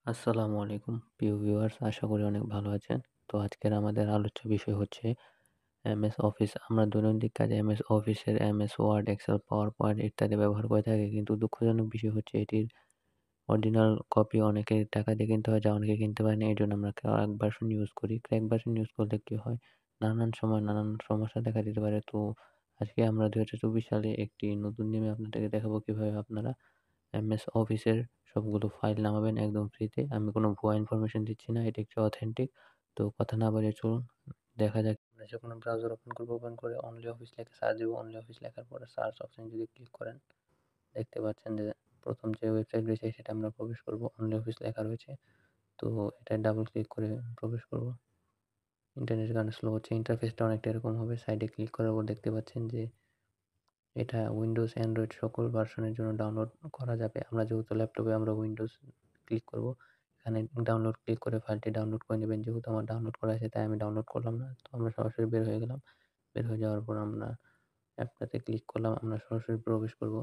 আসসালামু আলাইকুম প্রিয় ভিউয়ার্স, আশা করি অনেক ভালো আছেন। তো আজকের আমাদের আলোচ্য বিষয় হচ্ছে এমএস অফিস। আমরা দৈনন্দিন কাজে এমএস অফিসের MS Word, Excel, PowerPoint ইত্যাদি ব্যবহার করে থাকি। কিন্তু দুঃখজনক বিষয় হচ্ছে এটির অরিজিনাল কপি অনেকে টাকা দিয়ে কিনতে হয়, যা অনেকে কিনতে পারে না। এজন্য আমরা ক্র্যাক ভার্সন ইউজ করি। ক্র্যাক ভার্সন ইউজ করলে কি হয়? নানান সময় নানান সমস্যা দেখা দিতে পারে। তো আজকে আমরা ২০২৪ সালে একটি নতুন নিয়মে আপনাদেরকে দেখাবো কিভাবে আপনারা এমএস অফিসের সবগুলো ফাইল নামাবেন একদম ফ্রিতে। আমি কোনো ভুয়া ইনফরমেশন দিচ্ছি না। এটি হচ্ছে অথেন্টিক। তো কথা না বাড়িয়ে চলুন দেখা যাক। আমরা যখন ব্রাউজার ওপেন করব, ওপেন করে অনলি অফিস লিখে সার্চ দিব। অনলি অফিস লেখার পরে সার্চ অপশনে যদি ক্লিক করেন, দেখতে পাচ্ছেন যে প্রথম যে ওয়েবসাইট রয়েছে সেটা আমরা প্রবেশ করব। অনলি অফিস লেখা রয়েছে। তো এটায় ডাবল ক্লিক করে প্রবেশ করব। ইন্টারনেটের কারণে স্লো হচ্ছে। ইন্টারফেসটা অনেকটা এরকম হবে। সাইডে ক্লিক করার পর দেখতে পাচ্ছেন যে এটা উইন্ডোজ, অ্যান্ড্রয়েড সকল ভার্সনের জন্য ডাউনলোড করা যাবে। আমরা যেহেতু ল্যাপটপে আমরা উইন্ডোজ ক্লিক করব। এখানে ডাউনলোড ক্লিক করে ফাইলটি ডাউনলোড করে নেবেন। যেহেতু আমার ডাউনলোড করা আছে তাই আমি ডাউনলোড করলাম না। তো আমরা সরাসরি বের হয়ে গেলাম। বের হয়ে যাওয়ার পর আমরা অ্যাপটাতে ক্লিক করলাম। আমরা সরাসরি প্রবেশ করব।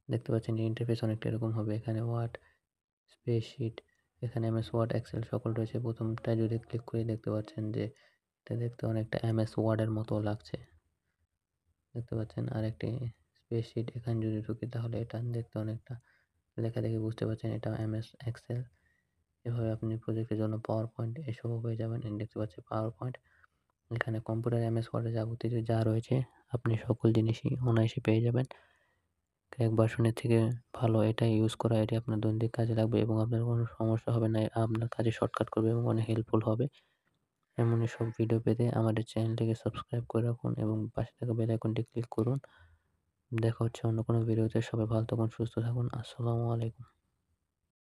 দেখতে পাচ্ছেন যে ইন্টারফেস অনেকটা এরকম হবে। এখানে ওয়ার্ড, স্প্রেডশিট, এখানে এমএস ওয়ার্ড, এক্সেল সকল রয়েছে। প্রথমটায় যদি ক্লিক করি দেখতে পাচ্ছেন যে এটা দেখতে অনেকটা এমএস ওয়ার্ডের মতো লাগছে। দেখতে পাচ্ছেন আরেকটি স্প্রেডশিট, এখানে যদি ঢুকি তাহলে এটা দেখতে অনেকটা লেখা দেখে বুঝতে পারছেন এটা এমএস এক্সেল। এভাবে আপনি প্রজেক্টের জন্য পাওয়ার পয়েন্ট এসবও পেয়ে যাবেন। দেখতে পাচ্ছেন পাওয়ার পয়েন্ট, এখানে কম্পিউটার এমএস ওয়ার্ডে যাবতীয় যা রয়েছে আপনি সকল জিনিসই অনায়াসে পেয়ে যাবেন। ক্র্যাক ভার্সনের থেকে ভালো এটা ইউজ করা। এটি আপনার দৈনন্দিন কাজে লাগবে এবং আপনার কোনো সমস্যা হবে না। আপনার কাজে শর্টকাট করবে এবং অনেক হেল্পফুল হবে। এমনই সব ভিডিও পেতে আমাদের চ্যানেলটিকে সাবস্ক্রাইব করে রাখুন এবং পাশে থাকা বেল আইকনটি ক্লিক করুন। দেখা হচ্ছে অন্য কোনো ভিডিওতে। সবাই ভালো থাকুন, সুস্থ থাকুন। আসসালামু আলাইকুম।